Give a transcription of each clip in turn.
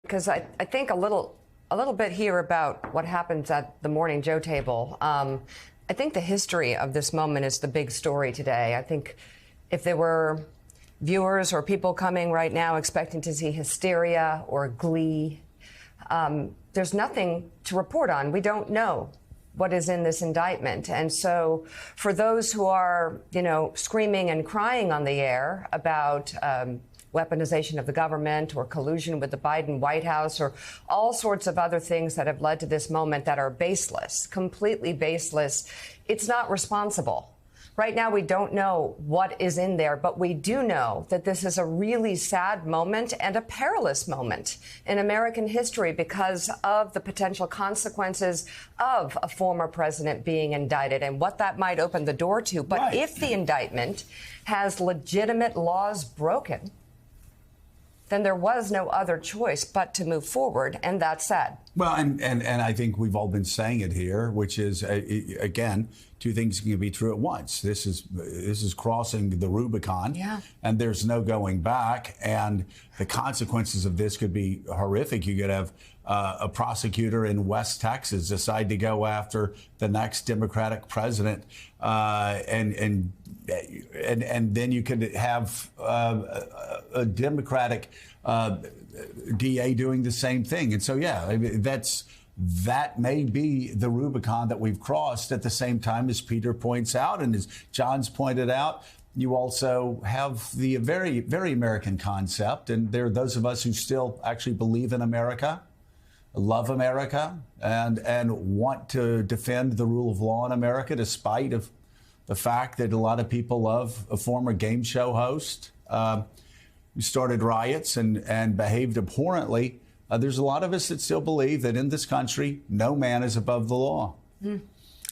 Because I think a little bit here about what happens at the Morning Joe table. I think the history of this moment is the big story today. I think if there were viewers or people coming right now expecting to see hysteria or glee, there's nothing to report on. We don't know what is in this indictment. And so for those who are, screaming and crying on the air about weaponization of the government or collusion with the Biden White House or all sorts of other things that have led to this moment that are baseless, completely baseless, it's not responsible. Right now, we don't know what is in there, but we do know that this is a really sad moment and a perilous moment in American history because of the potential consequences of a former president being indicted and what that might open the door to. But if the indictment has legitimate laws broken, then there was no other choice but to move forward, and that's sad. Well, and I think we've all been saying it here, which is, again, two things can be true at once. This is crossing the Rubicon, and there's no going back, and the consequences of this could be horrific. You could have a prosecutor in West Texas decide to go after the next Democratic president, and then you could have a Democratic DA doing the same thing. And so, that may be the Rubicon that we've crossed. At the same time, as Peter points out, and as John's pointed out, you also have the very, very American concept. And there are those of us who still actually believe in America, love America, and want to defend the rule of law in America, despite of the fact that a lot of people love a former game show host who started riots and behaved abhorrently. There's a lot of us that still believe that in this country, no man is above the law.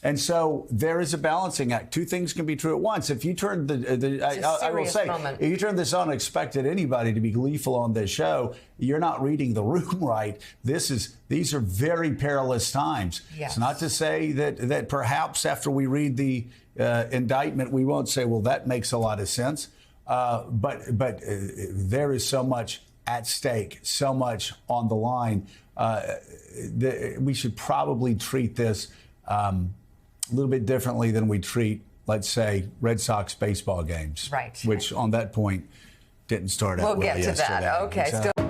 And so there is a balancing act. Two things can be true at once. If you turn I will say, if you turn this on and expected anybody to be gleeful on this show, you're not reading the room right. These are very perilous times. Yes. It's not to say that perhaps after we read the indictment, we won't say, well, that makes a lot of sense. But there is so much at stake, so much on the line. We should probably treat this a little bit differently than we treat, let's say, Red Sox baseball games. Right. Which, on that point, didn't start out well yesterday. We'll get to that. Okay.